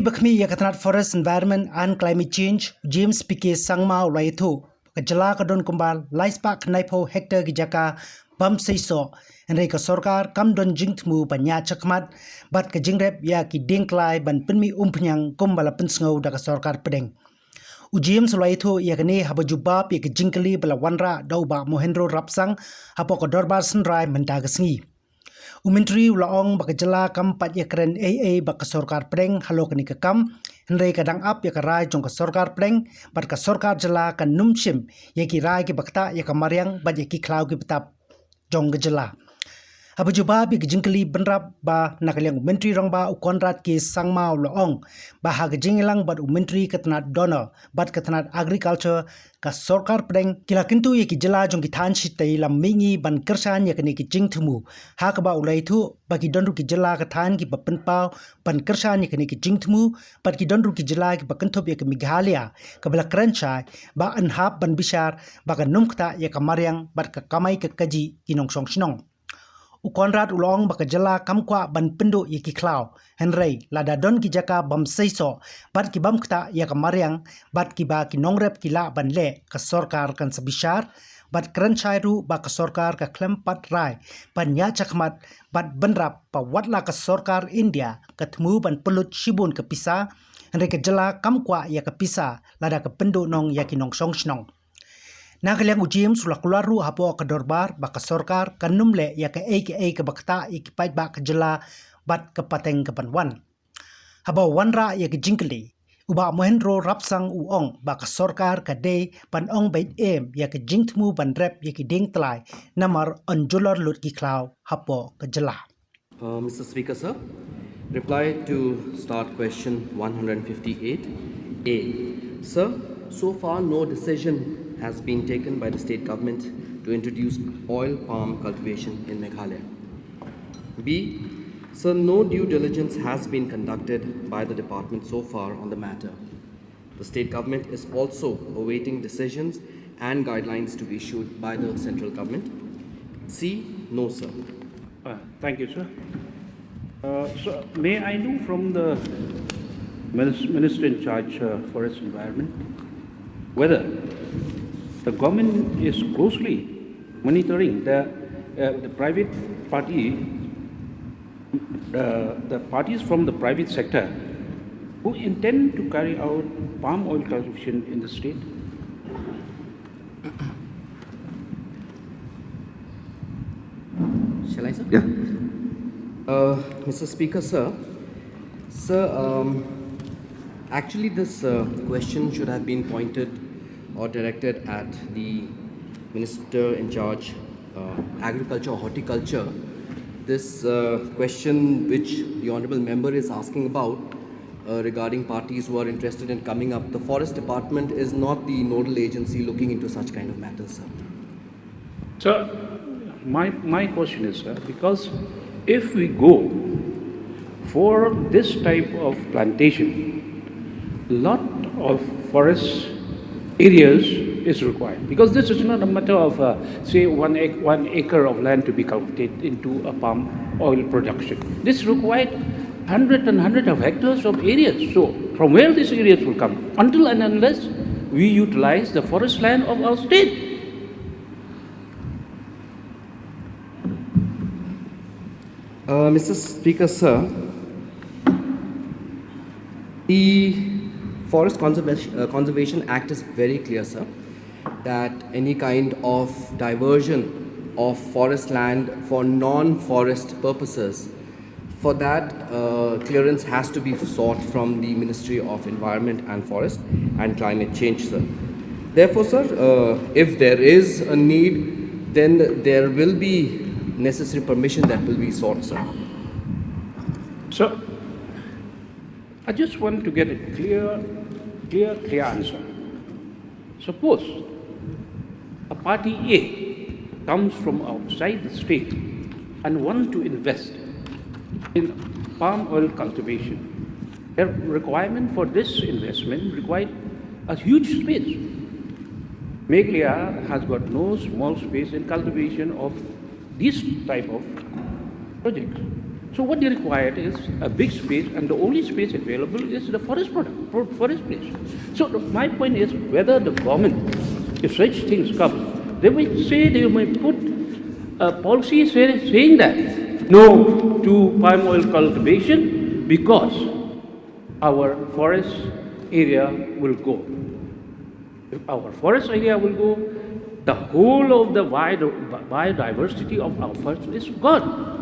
Bakmi Yakatnat Forest Environment and Climate Change, James P.K. Sangmao Raitu, Jylla Kadon Kumbal, Laispak Naipo Hector Gijaka, Bam Seiso, and Ri Khasi Sorkar, Kam Don Jingtmu, Banya Chakmat, Bat Kajingrep Yaki Dieng Tlai, Ban Pinmi Umpanyang, Kumbala Pinsngo, Daka Sorkar Pedeng. James Raitu Yakane Habajubab Yak Jinkali Balawanra, Dauba Mohendro Rapsang, Hapoko Dorbar Sunrai, Mendagasni. Umentri ulaong baka Jylla kampat yakren AA baka Sorkar Pedeng Halor ni kakam Henry kadang ap yakarai jong ka Sorkar Pedeng bat ka Sorkar Jylla kan numchim yaki rai ki bakta yakamariang bat yaki klau ki betap jong ka Jylla. Habajuba bi gijingkali benrap ba nakaliang umentri rong ba ukonrat ki sangmao ulaong ba hagajingilang bat umentri katanat donor bat katanat agriculture ka Sorkar Pedeng kila kintu yaki Jylla jong ki than shitai lam mingi ban kersan yakani ki jingtmu hakaba ulai thu bagi donru ki Jylla ka than ki bapenpau ban kersan yakani ki jingtmu bat ki donru ki Jylla ki bakentop yak Meghalaya ka bala kranchai ba anhap ban bishar ba ka numkta yakamariang bat ka kamai ka kaji kinong song sinong. Ukonrat ulong baka Jylla kamkwa ban pindu yaki klau Henry lada don ki jaka bam seiso bat ki bam kta yakamariang bat ki ba ki nongrep ki la ban le ka Sorkar kan sabishar bat kranchai ru ba ka Sorkar ka klempat rai ban nya chakmat bat benrap pa watla ka Sorkar India ka thmu ban pelut shibun ka pisa Henry ka Jylla kamkwa ya ka pisa lada ka pindu nong yaki nong song snong. Nakaliang ujim sulak kularu hapo ka dorbar baka Sorkar kanumle ya ka aka ka bakta ikipait ba ka Jylla bat ka pateng ka panwan. Haba wanra ya ka jingkali uba mohendro rapsang uong baka Sorkar ka day pan ong bait ya ka jingtmu ban rep ya ki Dieng Tlai namar on julor lut ki klau hapo ka Jylla. Mr. Speaker, sir, reply to start question 158A. Sir, so far no decision has been taken by the state government to introduce oil palm cultivation in Meghalaya. B. Sir, no due diligence has been conducted by the department so far on the matter. The state government is also awaiting decisions and guidelines to be issued by the central government. C. No, sir. Thank you, sir. So, may I know from the Minister in charge Forest Environment whether the government is closely monitoring the private party, the parties from the private sector who intend to carry out palm oil cultivation in the state? Shall I, sir? Yeah. Mr. Speaker, sir. Actually this question should have been pointed or directed at the Minister in charge Agriculture or Horticulture. This question which the Honourable Member is asking about regarding parties who are interested in coming up, the Forest Department is not the nodal agency looking into such kind of matters, sir. So, my question is, sir, because if we go for this type of plantation, lot of forest areas is required, because this is not a matter of say one acre of land to be cultivated into a palm oil production. This required hundreds of hectares of areas. So from where these areas will come until and unless we utilize the forest land of our state? Mr. Speaker, sir, the Forest Conservation Act is very clear, sir, that any kind of diversion of forest land for non-forest purposes, for that clearance has to be sought from the Ministry of Environment and Forest and Climate Change, sir. Therefore, sir, if there is a need, then there will be necessary permission that will be sought, sir. So, I just want to get a clear answer. Suppose a party A comes from outside the state and wants to invest in palm oil cultivation. The requirement for this investment requires a huge space. Meghalaya has got no small space in cultivation of this type of projects. So what they require is a big space, and the only space available is the forest forest place. So my point is whether the government, if such things come, they may put a policy saying that no to palm oil cultivation because our forest area will go. If our forest area will go, the whole of the biodiversity of our forest is gone.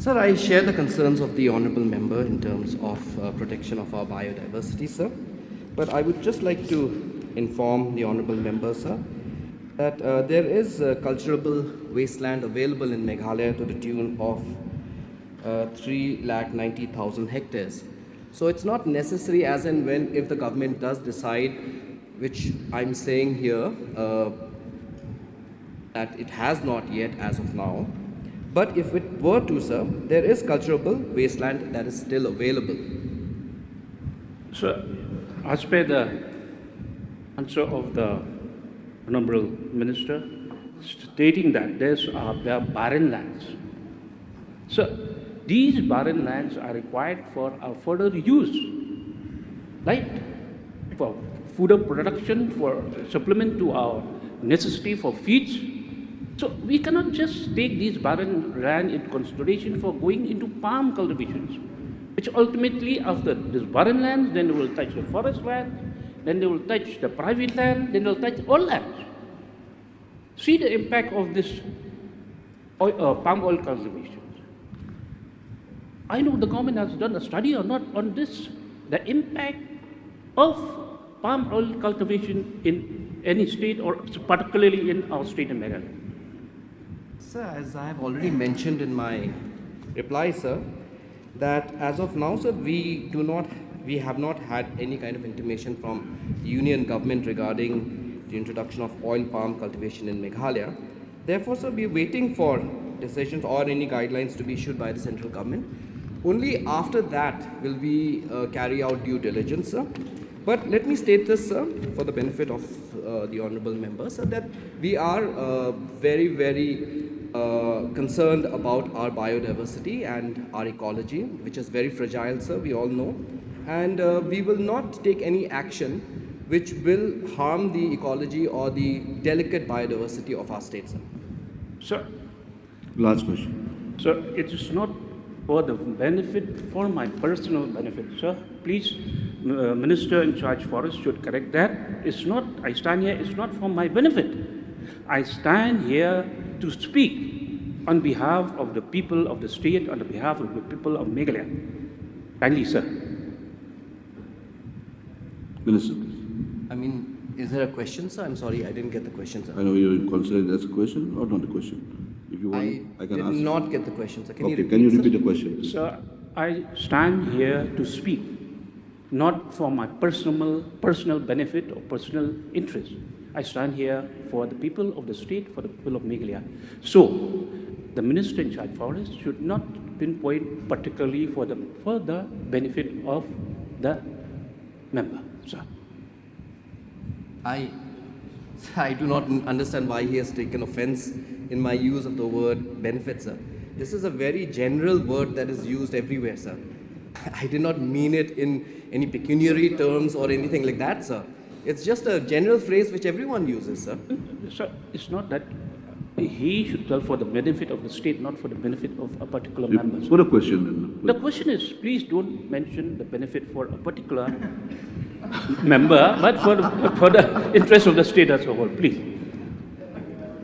Sir, I share the concerns of the honourable member in terms of protection of our biodiversity, sir. But I would just like to inform the honourable member, sir, that there is culturable wasteland available in Meghalaya to the tune of 390,000 hectares. So it's not necessary as and when if the government does decide, which I'm saying here, that it has not yet as of now. But if it were to, sir, there is culturable wasteland that is still available. So, as per the answer of the Honourable Minister, stating that there are barren lands. So, these barren lands are required for our further use, right? For food production, for supplement to our necessity for feeds. So we cannot just take these barren land into consideration for going into palm cultivations, which ultimately after this barren land, then they will touch the forest land, then they will touch the private land, then they will touch all lands. See the impact of this palm oil cultivations. I know the government has done a study or not on this, the impact of palm oil cultivation in any state or particularly in our state in Meghalaya. Sir, as I have already mentioned in my reply, sir, that as of now, sir, we have not had any kind of intimation from the union government regarding the introduction of oil palm cultivation in Meghalaya. Therefore, sir, we are waiting for decisions or any guidelines to be issued by the central government. Only after that will we carry out due diligence, sir. But let me state this, sir, for the benefit of the honourable members, sir, that we are very, very concerned about our biodiversity and our ecology, which is very fragile, sir, we all know. And we will not take any action which will harm the ecology or the delicate biodiversity of our state, sir. Sir, Last question. sir, it is not for the benefit, for my personal benefit, sir. Please, Minister in charge forest should correct that. It's not, I stand here, it's not for my benefit. I stand here to speak on behalf of the people of the state, on behalf of the people of Meghalaya. Kindly, sir. Minister, please. I mean, is there a question, sir? I'm sorry, I didn't get the question, sir. I know you consider it as a question or not a question. If you want, I can did ask. not get the question, sir. Can Okay, you repeat, can you sir? repeat the question, please? Sir, I stand here to speak, not for my personal benefit or personal interest. I stand here for the people of the state, for the people of Meghalaya. So, the minister in charge forest should not pinpoint particularly for the benefit of the member, sir. I do not understand why he has taken offense in my use of the word benefit, sir. This is a very general word that is used everywhere, sir. I did not mean it in any pecuniary terms or anything like that, sir. It's just a general phrase which everyone uses, sir. Sir, it's not that he should tell for the benefit of the state, not for the benefit of a particular You member. put a question then. The question is, please don't mention the benefit for a particular member, but for the interest of the state as a whole, please.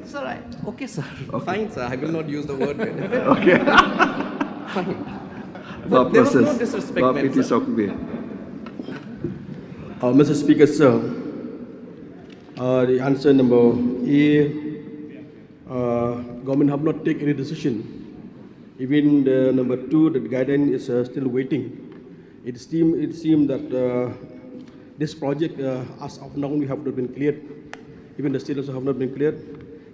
Sir, okay, sir. Fine, sir. I will not use the word benefit. Okay. Fine. But there was no disrespect meant, sir. Mr. Speaker, sir, the answer number A, government have not taken any decision. Even the number 2, the guidance is still waiting. It seemed that this project, as of now, we have not been cleared. Even the state also have not been cleared.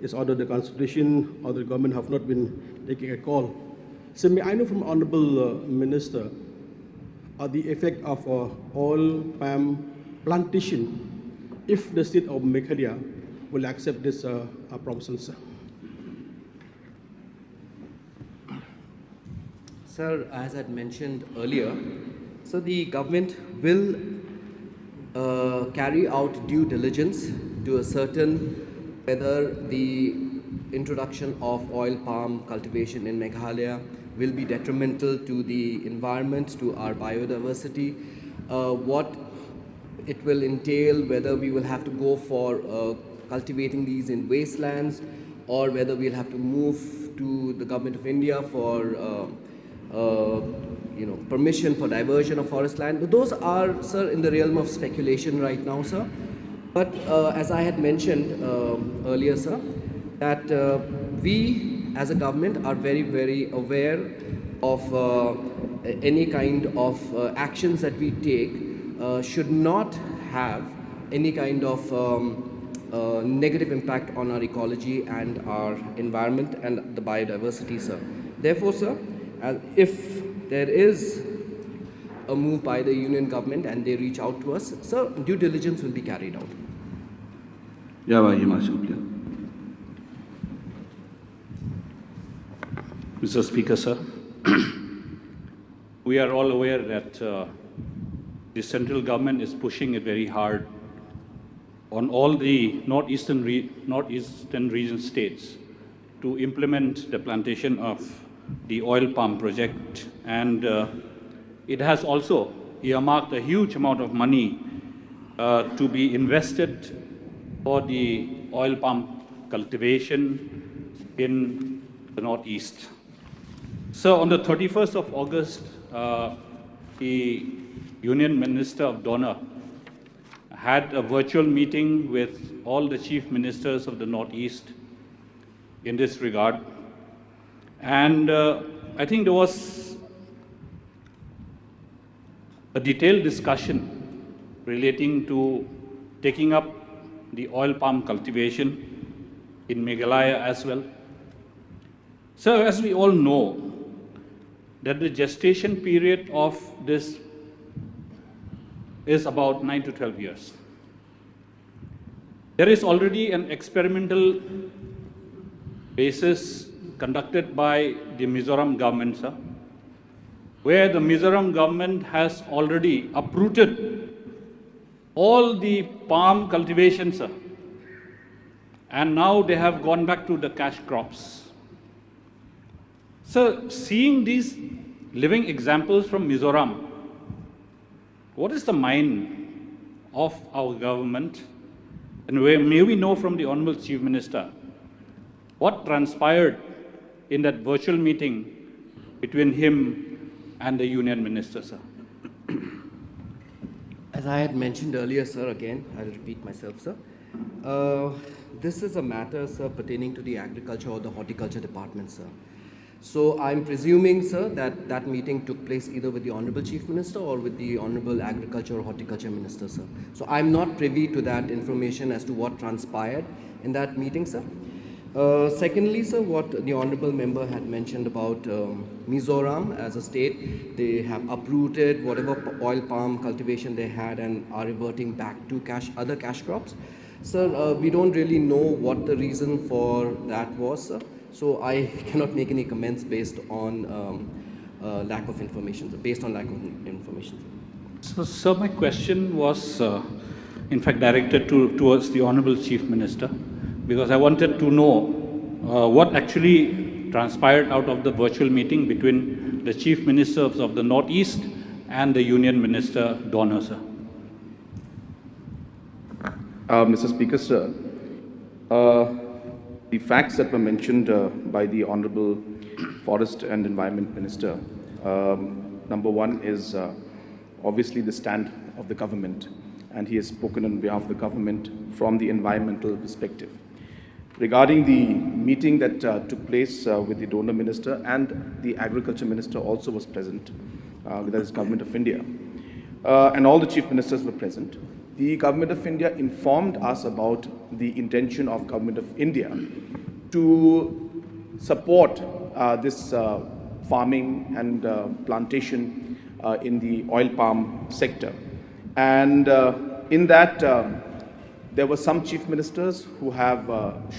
It's under the constitution, or the government have not been taking a call. So may I know from Honourable Minister, the effect of oil palm plantation if the state of Meghalaya will accept this proposal, sir? Sir, as I had mentioned earlier, so the government will carry out due diligence to ascertain whether the introduction of oil palm cultivation in Meghalaya will be detrimental to the environment, to our biodiversity, what it will entail, whether we will have to go for cultivating these in wastelands, or whether we'll have to move to the government of India for permission for diversion of forest land. But those are, sir, in the realm of speculation right now, sir. But as I had mentioned earlier, sir, that we as a government are very, very aware of any kind of actions that we take should not have any kind of negative impact on our ecology and our environment and the biodiversity, sir. Therefore, sir, if there is a move by the union government and they reach out to us, sir, due diligence will be carried out. Yeah, Himachal, please. Mr. Speaker, sir, we are all aware that the central government is pushing it very hard on all the northeastern region states to implement the plantation of the oil palm project, and it has also earmarked a huge amount of money to be invested for the oil palm cultivation in the northeast. So on the 31st of August, the Union Minister of Donor had a virtual meeting with all the chief ministers of the northeast in this regard. And I think there was a detailed discussion relating to taking up the oil palm cultivation in Meghalaya as well. So as we all know, that the gestation period of this is about 9 to 12 years. There is already an experimental basis conducted by the Mizoram government, sir, where the Mizoram government has already uprooted all the palm cultivation, sir, and now they have gone back to the cash crops. So, seeing these living examples from Mizoram, what is the mind of our government? And may we know from the Honorable Chief Minister what transpired in that virtual meeting between him and the Union Minister, sir? As I had mentioned earlier, sir, again, I'll repeat myself, sir. This is a matter, sir, pertaining to the agriculture or the horticulture department, sir. So I'm presuming, sir, that that meeting took place either with the Honorable Chief Minister or with the Honorable Agriculture or Horticulture Minister, sir. So I'm not privy to that information as to what transpired in that meeting, sir. Secondly, sir, what the Honorable Member had mentioned about Mizoram as a state, they have uprooted whatever oil palm cultivation they had and are reverting back to other cash crops. Sir, we don't really know what the reason for that was, sir. So I cannot make any comments based on lack of information, based on lack of information. So, sir, my question was, in fact, directed towards the Honorable Chief Minister, because I wanted to know what actually transpired out of the virtual meeting between the Chief Ministers of the Northeast and the Union Minister Donor, sir. Mr. Speaker, sir, the facts that were mentioned by the Honorable Forest and Environment Minister, number one is obviously the stand of the government, and he has spoken on behalf of the government from the environmental perspective. Regarding the meeting that took place with the donor minister, and the agriculture minister also was present, that is Government of India, and all the chief ministers were present. The Government of India informed us about the intention of Government of India to support this farming and plantation in the oil palm sector. And in that, there were some chief ministers who have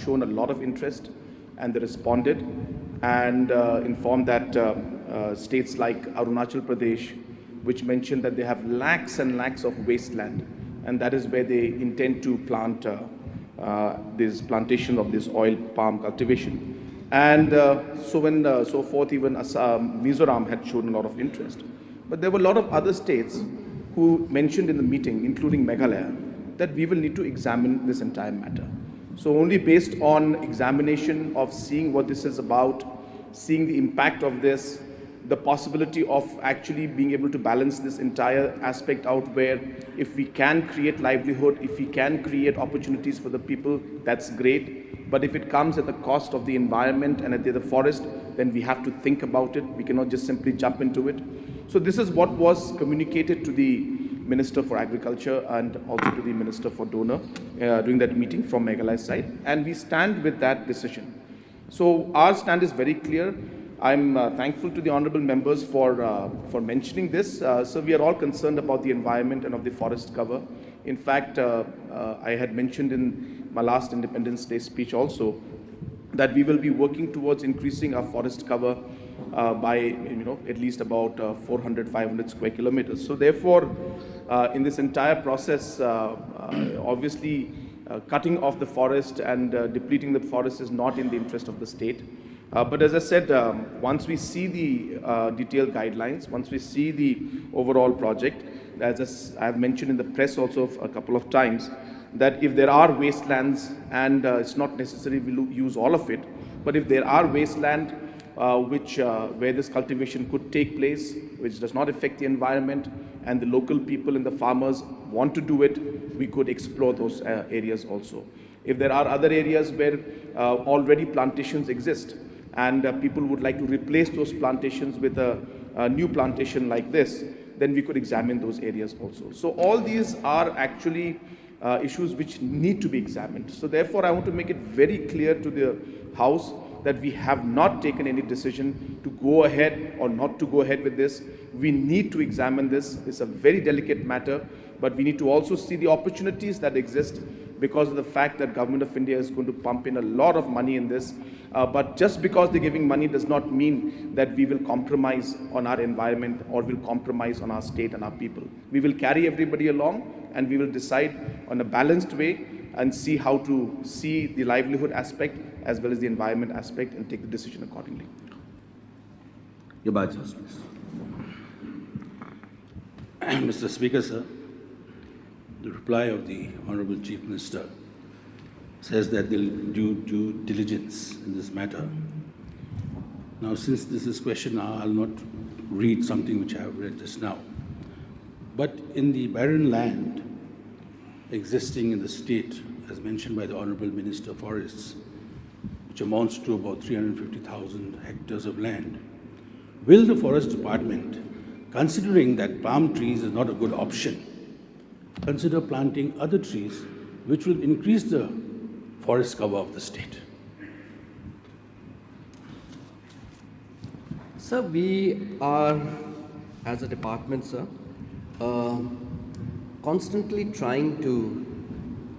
shown a lot of interest, and they responded and informed that states like Arunachal Pradesh, which mentioned that they have lakhs and lakhs of wasteland, and that is where they intend to plant this plantation of this oil palm cultivation. And so forth, even Mizoram had shown a lot of interest. But there were a lot of other states who mentioned in the meeting, including Meghalaya, that we will need to examine this entire matter. So only based on examination of seeing what this is about, seeing the impact of this, the possibility of actually being able to balance this entire aspect out, where if we can create livelihood, if we can create opportunities for the people, that's great. But if it comes at the cost of the environment and at the forest, then we have to think about it. We cannot just simply jump into it. So this is what was communicated to the Minister for Agriculture and also to the Minister for Donor during that meeting from Meghalaya's side, and we stand with that decision. So our stand is very clear. I'm thankful to the honourable members for mentioning this. So we are all concerned about the environment and of the forest cover. In fact, I had mentioned in my last Independence Day speech also that we will be working towards increasing our forest cover by at least about 400-500 square kilometers. So therefore, in this entire process, obviously cutting off the forest and depleting the forest is not in the interest of the state. But as I said, once we see the detailed guidelines, once we see the overall project, as I have mentioned in the press also a couple of times, that if there are wastelands, and it's not necessary we use all of it, but if there are wasteland where this cultivation could take place, which does not affect the environment, and the local people and the farmers want to do it, we could explore those areas also. If there are other areas where already plantations exist, and people would like to replace those plantations with a new plantation like this, then we could examine those areas also. So all these are actually issues which need to be examined. So therefore, I want to make it very clear to the House that we have not taken any decision to go ahead or not to go ahead with this. We need to examine this. It's a very delicate matter, but we need to also see the opportunities that exist because of the fact that Government of India is going to pump in a lot of money in this. But just because they're giving money does not mean that we will compromise on our environment or will compromise on our state and our people. We will carry everybody along, and we will decide on a balanced way and see how to see the livelihood aspect as well as the environment aspect and take the decision accordingly. Your badge, please. Mr. Speaker, sir, the reply of the Honorable Chief Minister says that they'll do due diligence in this matter. Now, since this is question, I'll not read something which I have read just now. But in the barren land existing in the state, as mentioned by the Honorable Minister of Forests, which amounts to about 350,000 hectares of land, will the Forest Department, considering that palm trees is not a good option, consider planting other trees which will increase the forest cover of the state? Sir, we are, as a department, sir, constantly trying to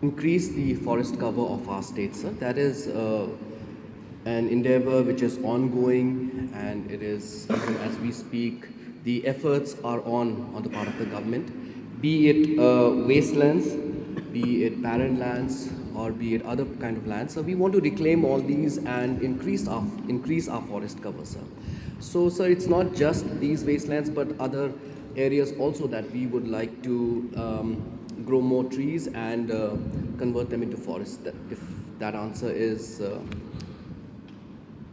increase the forest cover of our state, sir. That is an endeavor which is ongoing, and it is, even as we speak, the efforts are on the part of the government, be it wastelands, be it barren lands, or be it other kind of lands. So we want to reclaim all these and increase our forest cover, sir. So, sir, it's not just these wastelands, but other areas also that we would like to grow more trees and convert them into forests. If that answer is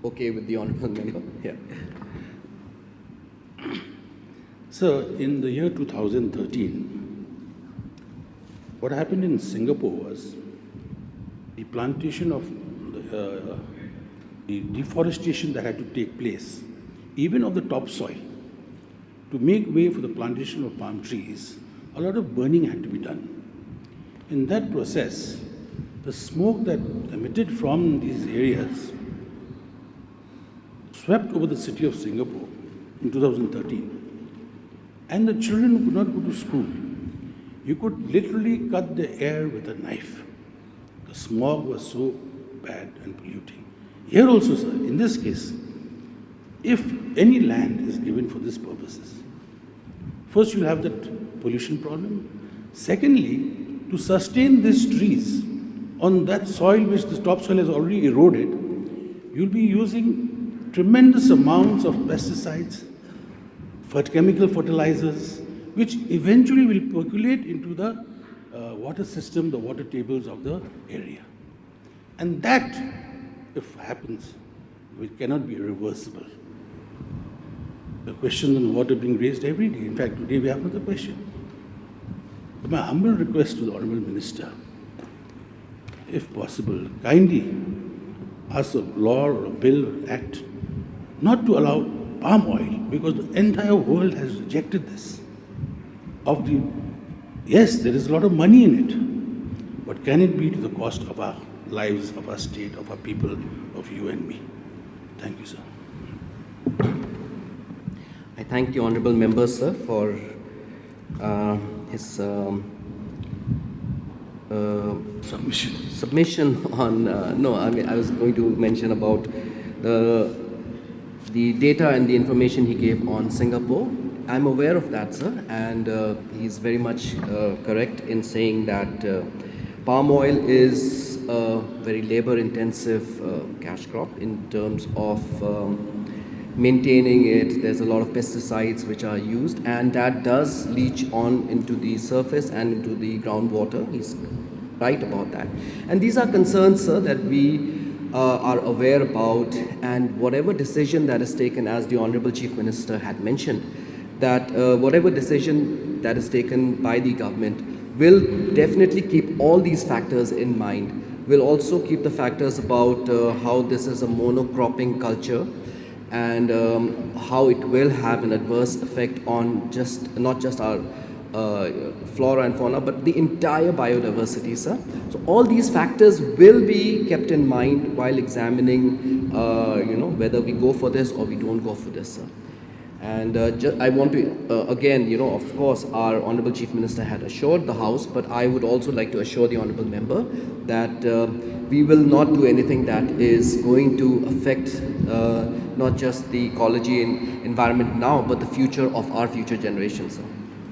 okay with the honourable member. Yeah. So, in the year 2013, what happened in Singapore was the plantation of the deforestation that had to take place, even of the topsoil, to make way for the plantation of palm trees. A lot of burning had to be done. In that process, the smoke that emitted from these areas swept over the city of Singapore in 2013. And the children could not go to school. You could literally cut the air with a knife. The smog was so bad and polluting. Here also, sir, in this case, if any land is given for these purposes, first you'll have that pollution problem. Secondly, to sustain these trees on that soil which the topsoil has already eroded, you'll be using tremendous amounts of pesticides, chemical fertilizers, which eventually will percolate into the water system, the water tables of the area. And that, if happens, it cannot be reversible. The questions on water being raised every day. In fact, today we have another question. My humble request to the Honourable Minister, if possible, kindly pass a law or a bill or act not to allow palm oil, because the entire world has rejected this. Yes, there is a lot of money in it, but can it be to the cost of our lives, of our state, of our people, of you and me? Thank you, sir. I thank the honourable member, sir, for his submission on. No, I mean I was going to mention about the data and the information he gave on Singapore. I'm aware of that, sir, and he's very much correct in saying that palm oil is a very labor-intensive cash crop in terms of maintaining it. There's a lot of pesticides which are used, and that does leach on into the surface and into the groundwater. He's right about that. And these are concerns, sir, that we are aware about, and whatever decision that is taken, as the Honorable Chief Minister had mentioned, that whatever decision that is taken by the government will definitely keep all these factors in mind. Will also keep the factors about how this is a monocropping culture, and how it will have an adverse effect on not just our flora and fauna, but the entire biodiversity, sir. So all these factors will be kept in mind while examining, whether we go for this or we don't go for this, sir. And I want to, again, of course, our Honourable Chief Minister had assured the House, but I would also like to assure the Honourable Member that we will not do anything that is going to affect not just the ecology and environment now, but the future of our future generations, sir.